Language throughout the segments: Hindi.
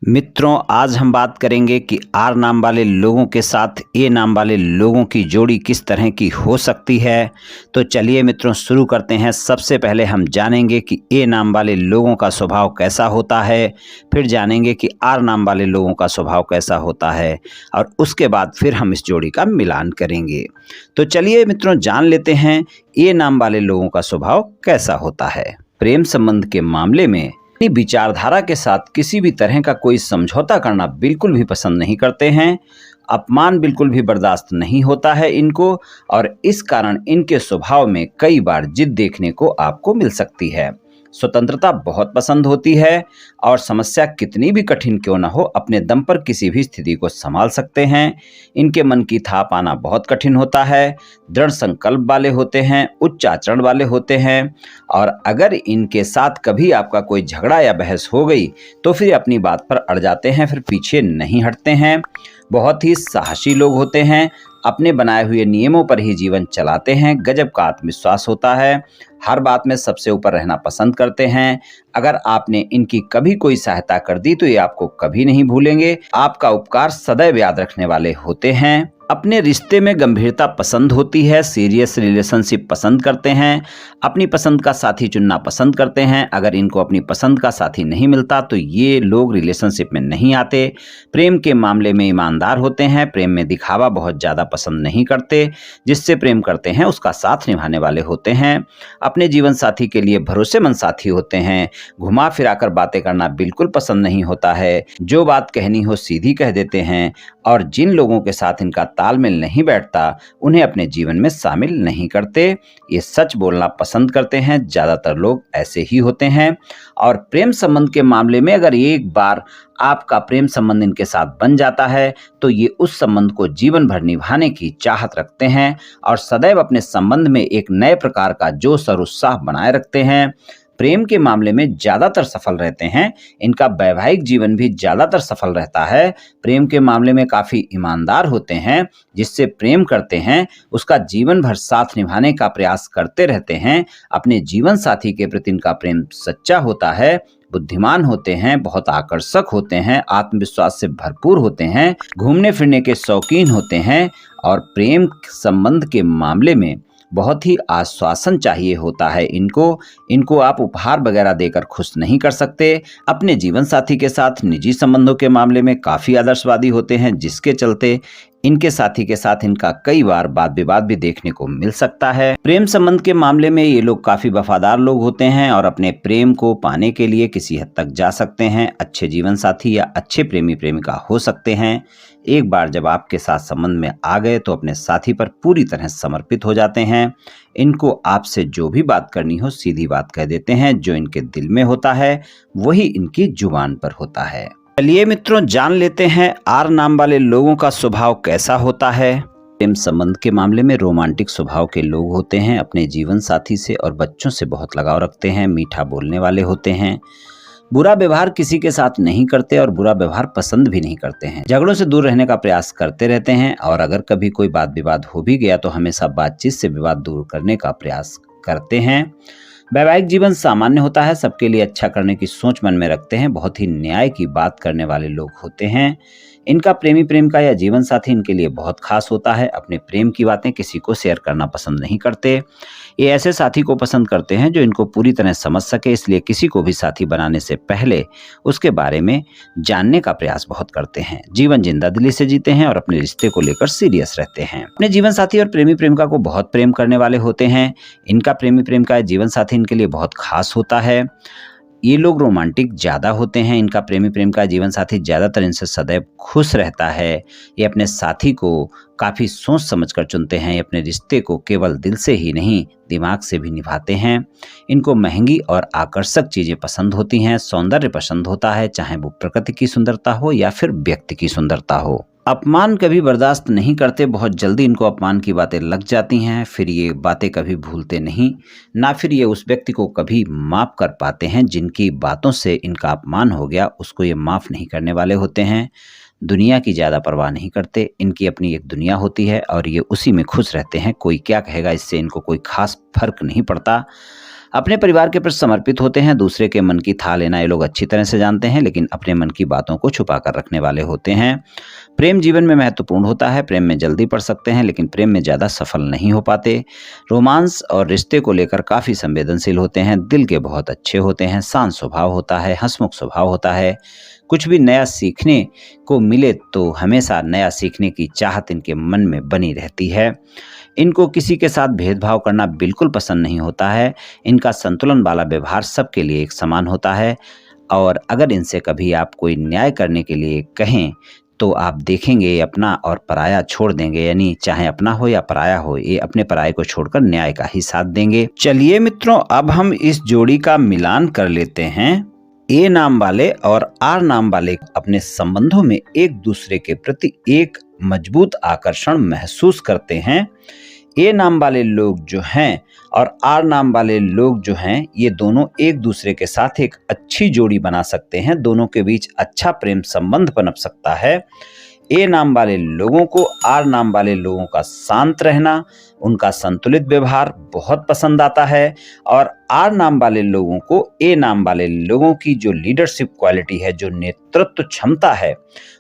मित्रों, आज हम बात करेंगे कि आर नाम वाले लोगों के साथ ए नाम वाले लोगों की जोड़ी किस तरह की हो सकती है। तो चलिए मित्रों शुरू करते हैं। सबसे पहले हम जानेंगे कि ए नाम वाले लोगों का स्वभाव कैसा होता है, फिर जानेंगे कि आर नाम वाले लोगों का स्वभाव कैसा होता है और उसके बाद फिर हम इस जोड़ी का मिलान करेंगे। तो चलिए मित्रों जान लेते हैं ए नाम वाले लोगों का स्वभाव कैसा होता है। प्रेम संबंध के मामले में अपनी विचारधारा के साथ किसी भी तरह का कोई समझौता करना बिल्कुल भी पसंद नहीं करते हैं। अपमान बिल्कुल भी बर्दाश्त नहीं होता है इनको, और इस कारण इनके स्वभाव में कई बार जिद देखने को आपको मिल सकती है। स्वतंत्रता बहुत पसंद होती है और समस्या कितनी भी कठिन क्यों न हो अपने दम पर किसी भी स्थिति को संभाल सकते हैं। इनके मन की था पाना बहुत कठिन होता है, दृढ़ संकल्प वाले होते हैं, उच्च आचरण वाले होते हैं, और अगर इनके साथ कभी आपका कोई झगड़ा या बहस हो गई तो फिर अपनी बात पर अड़ जाते हैं, फिर पीछे नहीं हटते हैं। बहुत ही साहसी लोग होते हैं, अपने बनाए हुए नियमों पर ही जीवन चलाते हैं, गजब का आत्मविश्वास होता है, हर बात में सबसे ऊपर रहना पसंद करते हैं। अगर आपने इनकी कभी कोई सहायता कर दी तो ये आपको कभी नहीं भूलेंगे, आपका उपकार सदैव याद रखने वाले होते हैं। अपने रिश्ते में गंभीरता पसंद होती है, सीरियस रिलेशनशिप पसंद करते हैं, अपनी पसंद का साथी चुनना पसंद करते हैं। अगर इनको अपनी पसंद का साथी नहीं मिलता तो ये लोग रिलेशनशिप में नहीं आते। प्रेम के मामले में ईमानदार होते हैं, प्रेम में दिखावा बहुत ज़्यादा पसंद नहीं करते, जिससे प्रेम करते हैं उसका साथ निभाने वाले होते हैं। अपने जीवन साथी के लिए भरोसेमंद साथी होते हैं, घुमा फिराकर बातें करना बिल्कुल पसंद नहीं होता है, जो बात कहनी हो सीधी कह देते हैं, और जिन लोगों के साथ इनका तालमेल नहीं बैठता उन्हें अपने जीवन में शामिल नहीं करते। ये सच बोलना पसंद करते हैं, ज़्यादातर लोग ऐसे ही होते हैं। और प्रेम संबंध के मामले में अगर एक बार आपका प्रेम संबंध इनके साथ बन जाता है तो ये उस संबंध को जीवन भर निभाने की चाहत रखते हैं और सदैव अपने संबंध में एक नए प्रकार का जोश और उत्साह बनाए रखते हैं। प्रेम के मामले में ज़्यादातर सफल रहते हैं, इनका वैवाहिक जीवन भी ज़्यादातर सफल रहता है। प्रेम के मामले में काफ़ी ईमानदार होते हैं, जिससे प्रेम करते हैं उसका जीवन भर साथ निभाने का प्रयास करते रहते हैं। अपने जीवन साथी के प्रति इनका प्रेम सच्चा होता है, बुद्धिमान होते हैं, बहुत आकर्षक होते हैं, आत्मविश्वास से भरपूर होते हैं, घूमने फिरने के शौकीन होते हैं, और प्रेम संबंध के मामले में बहुत ही आश्वासन चाहिए होता है इनको आप उपहार वगैरह देकर खुश नहीं कर सकते। अपने जीवन साथी के साथ निजी संबंधों के मामले में काफ़ी आदर्शवादी होते हैं, जिसके चलते इनके साथी के साथ इनका कई बार वाद विवाद भी देखने को मिल सकता है। प्रेम संबंध के मामले में ये लोग काफ़ी वफादार लोग होते हैं और अपने प्रेम को पाने के लिए किसी हद तक जा सकते हैं, अच्छे जीवन साथी या अच्छे प्रेमी प्रेमिका हो सकते हैं। एक बार जब आपके साथ संबंध में आ गए तो अपने साथी पर पूरी तरह समर्पित हो जाते हैं। इनको आपसे जो भी बात करनी हो सीधी बात कह देते हैं, जो इनके दिल में होता है वही इनकी जुबान पर होता है। चलिए मित्रों जान लेते हैं आर नाम वाले लोगों का स्वभाव कैसा होता है। प्रेम संबंध के मामले में रोमांटिक स्वभाव के लोग होते हैं, अपने जीवन साथी से और बच्चों से बहुत लगाव रखते हैं, मीठा बोलने वाले होते हैं, बुरा व्यवहार किसी के साथ नहीं करते और बुरा व्यवहार पसंद भी नहीं करते हैं, झगड़ों से दूर रहने का प्रयास करते रहते हैं, और अगर कभी कोई वाद विवाद हो भी गया तो हमेशा बातचीत से विवाद दूर करने का प्रयास करते हैं। वैवाहिक जीवन सामान्य होता है, सबके लिए अच्छा करने की सोच मन में रखते हैं, बहुत ही न्याय की बात करने वाले लोग होते हैं। इनका प्रेमी प्रेमिका या जीवन साथी इनके लिए बहुत खास होता है, अपने प्रेम की बातें किसी को शेयर करना पसंद नहीं करते। ये ऐसे साथी को पसंद करते हैं जो इनको पूरी तरह समझ सके, इसलिए किसी को भी साथी बनाने से पहले उसके बारे में जानने का प्रयास बहुत करते हैं। जीवन जिंदादिली से जीते हैं और अपने रिश्ते को लेकर सीरियस रहते हैं। अपने जीवन साथी और प्रेमी प्रेमिका को बहुत प्रेम करने वाले होते हैं। इनका प्रेमी प्रेमिका या जीवन साथी इनके लिए बहुत खास होता है। ये लोग रोमांटिक ज़्यादा होते हैं, इनका प्रेमी प्रेम का जीवन साथी ज़्यादातर इनसे सदैव खुश रहता है। ये अपने साथी को काफ़ी सोच समझकर चुनते हैं, ये अपने रिश्ते को केवल दिल से ही नहीं दिमाग से भी निभाते हैं। इनको महंगी और आकर्षक चीज़ें पसंद होती हैं, सौंदर्य पसंद होता है, चाहे वो प्रकृति की सुंदरता हो या फिर व्यक्ति की सुंदरता हो। अपमान कभी बर्दाश्त नहीं करते, बहुत जल्दी इनको अपमान की बातें लग जाती हैं, फिर ये बातें कभी भूलते नहीं, ना फिर ये उस व्यक्ति को कभी माफ़ कर पाते हैं जिनकी बातों से इनका अपमान हो गया, उसको ये माफ़ नहीं करने वाले होते हैं। दुनिया की ज़्यादा परवाह नहीं करते, इनकी अपनी एक दुनिया होती है और ये उसी में खुश रहते हैं, कोई क्या कहेगा इससे इनको कोई खास फर्क नहीं पड़ता। अपने परिवार के प्रति समर्पित होते हैं, दूसरे के मन की थाह लेना ये लोग अच्छी तरह से जानते हैं, लेकिन अपने मन की बातों को छुपा कर रखने वाले होते हैं। प्रेम जीवन में महत्वपूर्ण होता है, प्रेम में जल्दी पड़ सकते हैं लेकिन प्रेम में ज़्यादा सफल नहीं हो पाते। रोमांस और रिश्ते को लेकर काफ़ी संवेदनशील होते हैं, दिल के बहुत अच्छे होते हैं, शांत स्वभाव होता है, हंसमुख स्वभाव होता है। कुछ भी नया सीखने को मिले तो हमेशा नया सीखने की चाहत इनके मन में बनी रहती है। इनको किसी के साथ भेदभाव करना बिल्कुल पसंद नहीं होता है। इनका संतुलन वाला व्यवहार सबके लिए एक समान होता है और अगर इनसे कभी आप कोई न्याय करने के लिए कहें तो आप देखेंगे ये अपना और पराया छोड़ देंगे, यानी चाहे अपना हो या पराया हो, ये अपने पराये को छोड़कर न्याय का ही साथ देंगे। चलिए मित्रों, अब हम इस जोड़ी का मिलान कर लेते हैं। ए नाम वाले और आर नाम वाले अपने संबंधों में एक दूसरे के प्रति एक मजबूत आकर्षण महसूस करते हैं। ए नाम वाले लोग जो हैं और आर नाम वाले लोग जो हैं, ये दोनों एक दूसरे के साथ एक अच्छी जोड़ी बना सकते हैं। दोनों के बीच अच्छा प्रेम संबंध पनप सकता है। ए नाम वाले लोगों को आर नाम वाले लोगों का शांत रहना, उनका संतुलित व्यवहार बहुत पसंद आता है और आर नाम वाले लोगों को ए नाम वाले लोगों की जो लीडरशिप क्वालिटी है, जो नेतृत्व क्षमता है,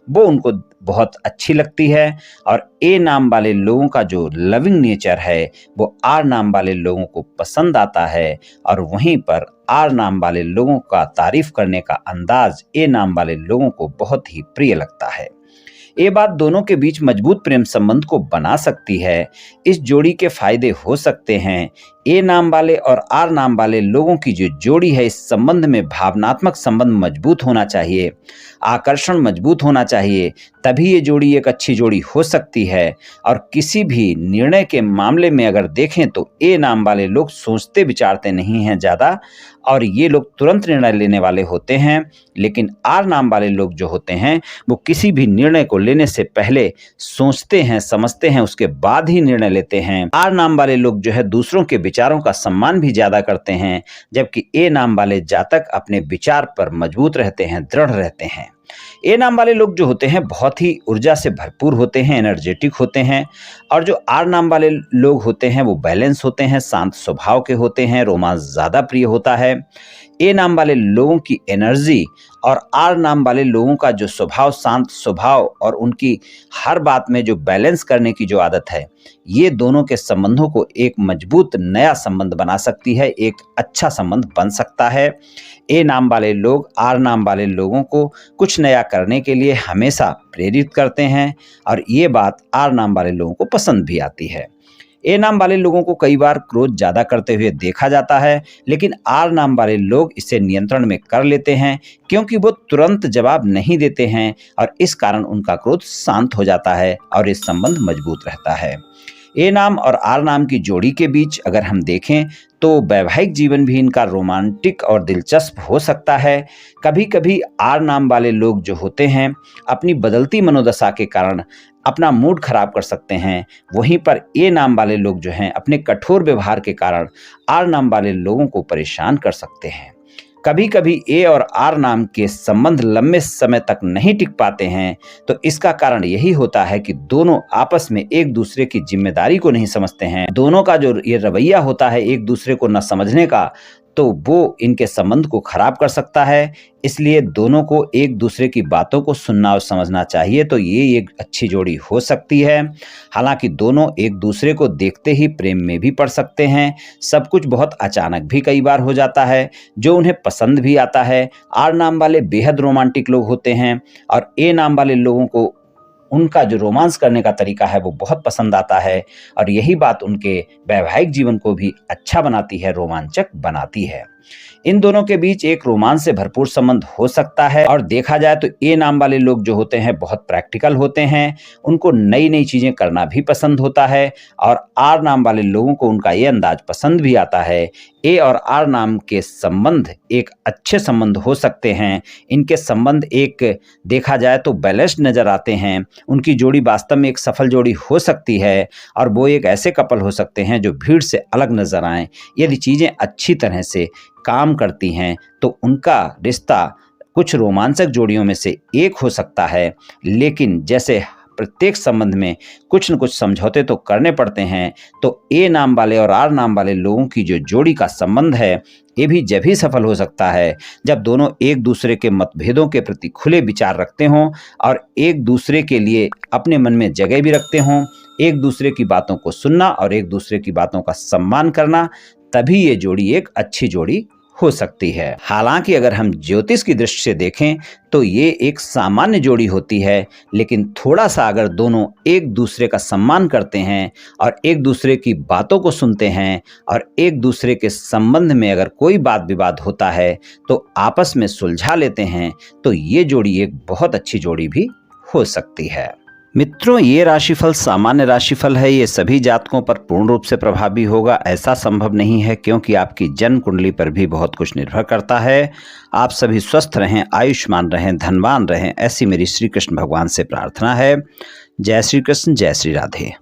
वो उनको बहुत अच्छी लगती है और ए नाम वाले लोगों का जो लविंग नेचर है वो आर नाम वाले लोगों को पसंद आता है और वहीं पर आर नाम वाले लोगों का तारीफ करने का अंदाज ए नाम वाले लोगों को बहुत ही प्रिय लगता है। ये बात दोनों के बीच मजबूत प्रेम संबंध को बना सकती है। इस जोड़ी के फायदे हो सकते हैं। ए नाम वाले और आर नाम वाले लोगों की जो जोड़ी है, इस संबंध में भावनात्मक संबंध मजबूत होना चाहिए, आकर्षण मजबूत होना चाहिए, तभी ये जोड़ी एक अच्छी जोड़ी हो सकती है। और किसी भी निर्णय के मामले में अगर देखें तो ए नाम वाले लोग सोचते विचारते नहीं हैं ज़्यादा और ये लोग तुरंत निर्णय लेने वाले होते हैं, लेकिन आर नाम वाले लोग जो होते हैं वो किसी भी निर्णय को लेने से पहले सोचते हैं, समझते हैं, उसके बाद ही निर्णय लेते हैं। आर नाम वाले लोग जो है दूसरों के विचारों का सम्मान भी ज्यादा करते हैं, जबकि ए नाम वाले जातक अपने विचार पर मजबूत रहते हैं, दृढ़ रहते हैं। ए नाम वाले लोग जो होते हैं बहुत ही ऊर्जा से भरपूर होते हैं, एनर्जेटिक होते हैं और जो आर नाम वाले लोग होते हैं वो बैलेंस होते हैं, शांत स्वभाव के होते हैं, रोमांस ज़्यादा प्रिय होता है। ए नाम वाले लोगों की एनर्जी और आर नाम वाले लोगों का जो स्वभाव, शांत स्वभाव और उनकी हर बात में जो बैलेंस करने की जो आदत है, ये दोनों के संबंधों को एक मजबूत नया संबंध बना सकती है, एक अच्छा संबंध बन सकता है। ए नाम वाले लोग आर नाम वाले लोगों को कुछ नया करने के लिए हमेशा प्रेरित करते हैं और ये बात आर नाम वाले लोगों को पसंद भी आती है। ए नाम वाले लोगों को कई बार क्रोध ज़्यादा करते हुए देखा जाता है, लेकिन आर नाम वाले लोग इसे नियंत्रण में कर लेते हैं क्योंकि वो तुरंत जवाब नहीं देते हैं और इस कारण उनका क्रोध शांत हो जाता है और ये संबंध मजबूत रहता है। ए नाम और आर नाम की जोड़ी के बीच अगर हम देखें तो वैवाहिक जीवन भी इनका रोमांटिक और दिलचस्प हो सकता है। कभी कभी आर नाम वाले लोग जो होते हैं अपनी बदलती मनोदशा के कारण अपना मूड खराब कर सकते हैं, वहीं पर ए नाम वाले लोग जो हैं अपने कठोर व्यवहार के कारण आर नाम वाले लोगों को परेशान कर सकते हैं। कभी कभी ए और आर नाम के संबंध लंबे समय तक नहीं टिक पाते हैं, तो इसका कारण यही होता है कि दोनों आपस में एक दूसरे की जिम्मेदारी को नहीं समझते हैं। दोनों का जो ये रवैया होता है एक दूसरे को न समझने का, तो वो इनके संबंध को खराब कर सकता है। इसलिए दोनों को एक दूसरे की बातों को सुनना और समझना चाहिए, तो ये एक अच्छी जोड़ी हो सकती है। हालांकि दोनों एक दूसरे को देखते ही प्रेम में भी पड़ सकते हैं। सब कुछ बहुत अचानक भी कई बार हो जाता है, जो उन्हें पसंद भी आता है। आर नाम वाले बेहद रोमांटिक लोग होते हैं और ए नाम वाले लोगों को उनका जो रोमांस करने का तरीका है वो बहुत पसंद आता है और यही बात उनके वैवाहिक जीवन को भी अच्छा बनाती है, रोमांचक बनाती है। इन दोनों के बीच एक रोमांस से भरपूर संबंध हो सकता है और देखा जाए तो ए नाम वाले लोग जो होते हैं बहुत प्रैक्टिकल होते हैं, उनको नई नई चीजें करना भी पसंद होता है और आर नाम वाले लोगों को उनका ये अंदाज पसंद भी आता है। ए और आर नाम के संबंध एक अच्छे संबंध हो सकते हैं। इनके संबंध एक देखा जाए तो बैलेंस्ड नजर आते हैं। उनकी जोड़ी वास्तव में एक सफल जोड़ी हो सकती है और वो एक ऐसे कपल हो सकते हैं जो भीड़ से अलग नजर आएं। यदि चीजें अच्छी तरह से काम करती हैं तो उनका रिश्ता कुछ रोमांचक जोड़ियों में से एक हो सकता है। लेकिन जैसे प्रत्येक संबंध में कुछ न कुछ समझौते तो करने पड़ते हैं। तो ए नाम वाले और आर नाम वाले लोगों की जो जोड़ी का संबंध है, ये भी जब ही सफल हो सकता है जब दोनों एक दूसरे के मतभेदों के प्रति खुले विचार रखते हों और एक दूसरे के लिए अपने मन में जगह भी रखते हों। एक दूसरे की बातों को सुनना और एक दूसरे की बातों का सम्मान करना, तभी ये जोड़ी एक अच्छी जोड़ी हो सकती है। हालांकि अगर हम ज्योतिष की दृष्टि से देखें तो ये एक सामान्य जोड़ी होती है, लेकिन थोड़ा सा अगर दोनों एक दूसरे का सम्मान करते हैं और एक दूसरे की बातों को सुनते हैं और एक दूसरे के संबंध में अगर कोई बात विवाद होता है तो आपस में सुलझा लेते हैं, तो ये जोड़ी एक बहुत अच्छी जोड़ी भी हो सकती है। मित्रों, ये राशिफल सामान्य राशिफल है। ये सभी जातकों पर पूर्ण रूप से प्रभावी होगा ऐसा संभव नहीं है, क्योंकि आपकी जन्म कुंडली पर भी बहुत कुछ निर्भर करता है। आप सभी स्वस्थ रहें, आयुष्मान रहें, धनवान रहें, ऐसी मेरी श्री कृष्ण भगवान से प्रार्थना है। जय श्री कृष्ण, जय श्री राधे।